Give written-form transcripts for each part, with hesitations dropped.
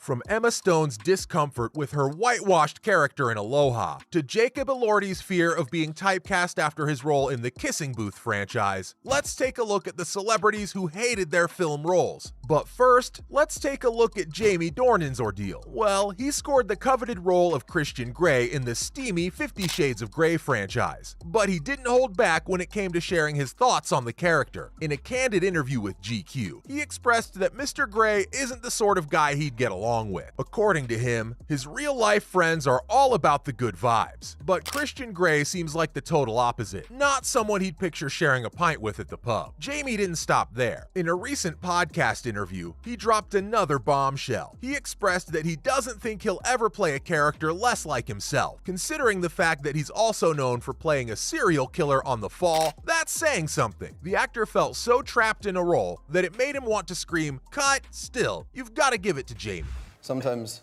From Emma Stone's discomfort with her whitewashed character in Aloha, to Jacob Elordi's fear of being typecast after his role in the Kissing Booth franchise, let's take a look at the celebrities who hated their film roles. But first, let's take a look at Jamie Dornan's ordeal. Well, he scored the coveted role of Christian Grey in the steamy 50 Shades of Grey franchise, but he didn't hold back when it came to sharing his thoughts on the character. In a candid interview with GQ, he expressed that Mr. Grey isn't the sort of guy he'd get along with. According to him, his real-life friends are all about the good vibes, but Christian Grey seems like the total opposite, not someone he'd picture sharing a pint with at the pub. Jamie didn't stop there. In a recent podcast interview, he dropped another bombshell. He expressed that he doesn't think he'll ever play a character less like himself. Considering the fact that he's also known for playing a serial killer on The Fall, that's saying something. The actor felt so trapped in a role that it made him want to scream, "Cut!" Still, you've got to give it to Jamie. Sometimes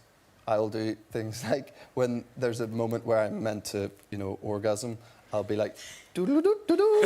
I'll do things like when there's a moment where I'm meant to, orgasm, I'll be like, doo-doo-doo-doo-doo.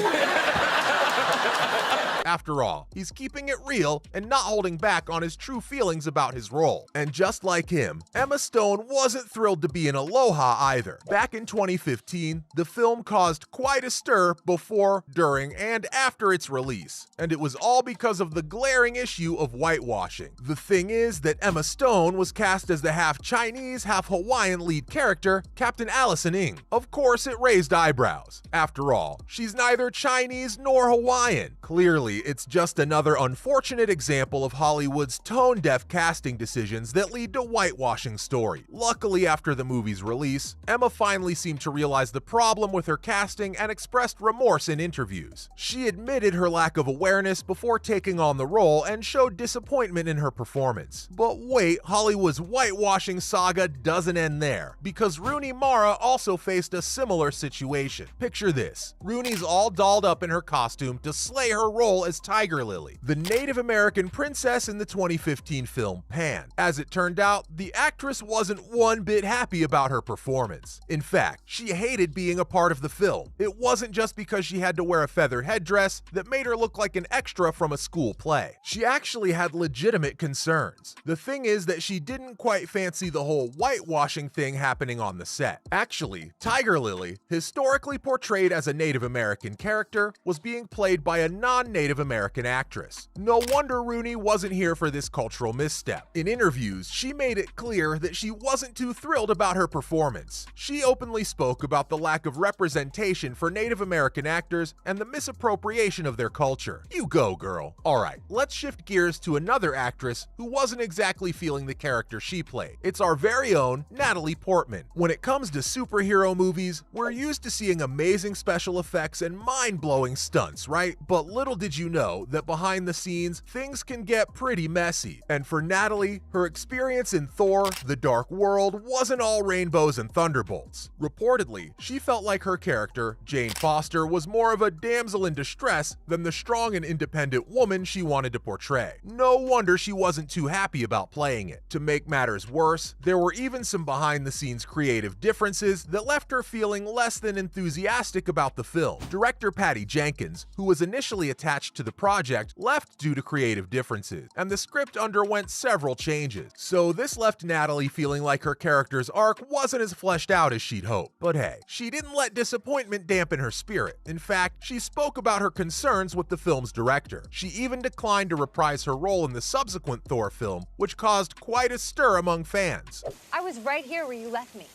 After all, he's keeping it real and not holding back on his true feelings about his role. And just like him, Emma Stone wasn't thrilled to be in Aloha either. Back in 2015, the film caused quite a stir before, during, and after its release. And it was all because of the glaring issue of whitewashing. The thing is that Emma Stone was cast as the half Chinese, half Hawaiian lead character, Captain Allison Ng. Of course, it raised eyebrows. After all, she's neither Chinese nor Hawaiian. Clearly, it's just another unfortunate example of Hollywood's tone-deaf casting decisions that lead to whitewashing story. Luckily, after the movie's release, Emma finally seemed to realize the problem with her casting and expressed remorse in interviews. She admitted her lack of awareness before taking on the role and showed disappointment in her performance. But wait, Hollywood's whitewashing saga doesn't end there, because Rooney Mara also faced a similar situation. Picture this: Rooney's all dolled up in her costume to slay her role as Tiger Lily, the Native American princess in the 2015 film Pan. As it turned out, the actress wasn't one bit happy about her performance. In fact, she hated being a part of the film. It wasn't just because she had to wear a feather headdress that made her look like an extra from a school play. She actually had legitimate concerns. The thing is that she didn't quite fancy the whole whitewashing thing happening on the set. Actually, Tiger Lily, historically portrayed as a Native American character, was being played by a non-Native American actress. No wonder Rooney wasn't here for this cultural misstep. In interviews, she made it clear that she wasn't too thrilled about her performance. She openly spoke about the lack of representation for Native American actors and the misappropriation of their culture. You go, girl. Alright, let's shift gears to another actress who wasn't exactly feeling the character she played. It's our very own Natalie Portman. When it comes to superhero movies, we're used to seeing amazing special effects and mind-blowing stunts, right? But little did you know that behind the scenes, things can get pretty messy. And for Natalie, her experience in Thor: The Dark World wasn't all rainbows and thunderbolts. Reportedly, she felt like her character, Jane Foster, was more of a damsel in distress than the strong and independent woman she wanted to portray. No wonder she wasn't too happy about playing it. To make matters worse, there were even some behind-the-scenes creative differences that left her feeling less than enthusiastic about the film. Director Patty Jenkins, who was initially attached to the project, left due to creative differences, and the script underwent several changes. So this left Natalie feeling like her character's arc wasn't as fleshed out as she'd hoped. But hey, she didn't let disappointment dampen her spirit. In fact, she spoke about her concerns with the film's director. She even declined to reprise her role in the subsequent Thor film, which caused quite a stir among fans. I was right here where you left me.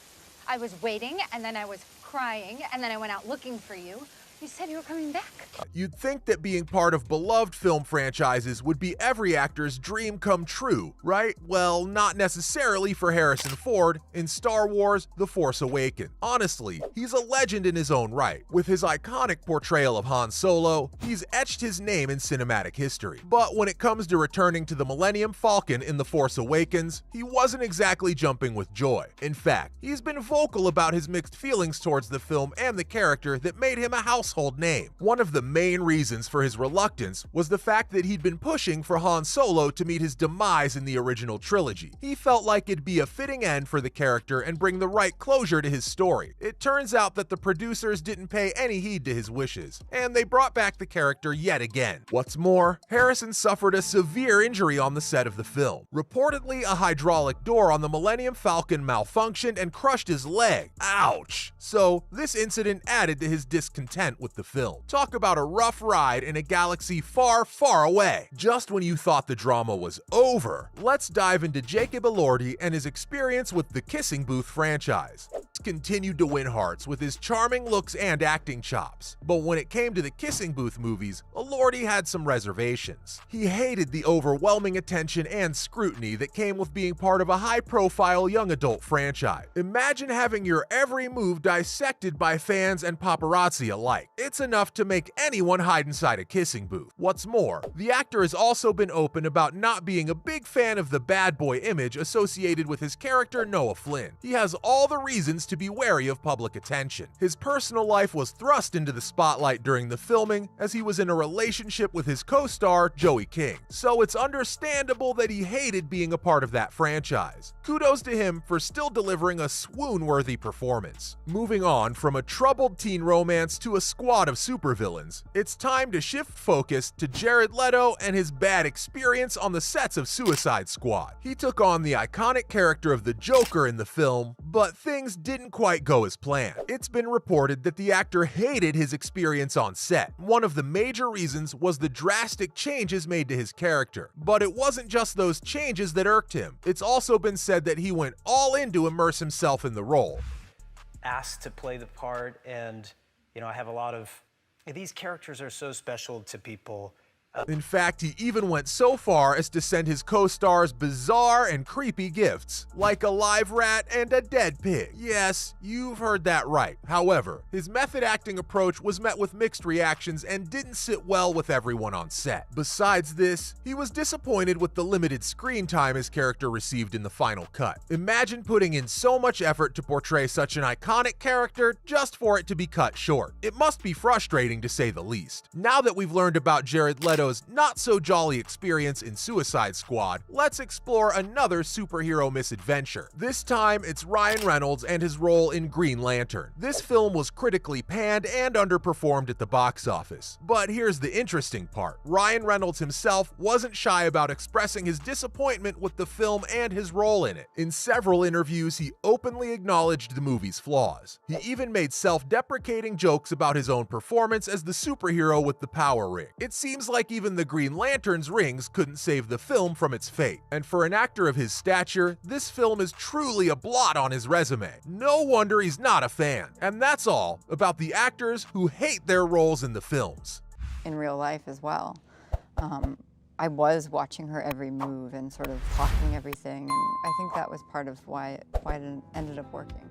I was waiting, and then I was crying, and then I went out looking for you. You said you were coming back. You'd think that being part of beloved film franchises would be every actor's dream come true, right? Well, not necessarily for Harrison Ford in Star Wars: The Force Awakens. Honestly, he's a legend in his own right. With his iconic portrayal of Han Solo, he's etched his name in cinematic history. But when it comes to returning to the Millennium Falcon in The Force Awakens, he wasn't exactly jumping with joy. In fact, he's been vocal about his mixed feelings towards the film and the character that made him a household household name. One of the main reasons for his reluctance was the fact that he'd been pushing for Han Solo to meet his demise in the original trilogy. He felt like it'd be a fitting end for the character and bring the right closure to his story. It turns out that the producers didn't pay any heed to his wishes, and they brought back the character yet again. What's more, Harrison suffered a severe injury on the set of the film. Reportedly, a hydraulic door on the Millennium Falcon malfunctioned and crushed his leg. Ouch! So, this incident added to his discontent with the film. Talk about a rough ride in a galaxy far, far away. Just when you thought the drama was over, let's dive into Jacob Elordi and his experience with the Kissing Booth franchise. He continued to win hearts with his charming looks and acting chops, but when it came to the Kissing Booth movies, Elordi had some reservations. He hated the overwhelming attention and scrutiny that came with being part of a high-profile young adult franchise. Imagine having your every move dissected by fans and paparazzi alike. It's enough to make anyone hide inside a kissing booth. What's more, the actor has also been open about not being a big fan of the bad boy image associated with his character Noah Flynn. He has all the reasons to be wary of public attention. His personal life was thrust into the spotlight during the filming as he was in a relationship with his co-star Joey King, so it's understandable that he hated being a part of that franchise. Kudos to him for still delivering a swoon-worthy performance. Moving on from a troubled teen romance to a squad of supervillains, it's time to shift focus to Jared Leto and his bad experience on the sets of Suicide Squad. He took on the iconic character of the Joker in the film, but things didn't quite go as planned. It's been reported that the actor hated his experience on set. One of the major reasons was the drastic changes made to his character. But it wasn't just those changes that irked him. It's also been said that he went all in to immerse himself in the role. Asked to play the part, and I have a lot of these characters are so special to people. In fact, he even went so far as to send his co-stars bizarre and creepy gifts, like a live rat and a dead pig. Yes, you've heard that right. However, his method acting approach was met with mixed reactions and didn't sit well with everyone on set. Besides this, he was disappointed with the limited screen time his character received in the final cut. Imagine putting in so much effort to portray such an iconic character just for it to be cut short. It must be frustrating to say the least. Now that we've learned about Jared Leto's not-so-jolly experience in Suicide Squad, let's explore another superhero misadventure. This time, it's Ryan Reynolds and his role in Green Lantern. This film was critically panned and underperformed at the box office. But here's the interesting part. Ryan Reynolds himself wasn't shy about expressing his disappointment with the film and his role in it. In several interviews, he openly acknowledged the movie's flaws. He even made self-deprecating jokes about his own performance as the superhero with the power ring. It seems like even the Green Lantern's rings couldn't save the film from its fate. And for an actor of his stature, this film is truly a blot on his resume. No wonder he's not a fan. And that's all about the actors who hate their roles in the films. In real life as well. I was watching her every move and sort of talking everything, and I think that was part of why it ended up working.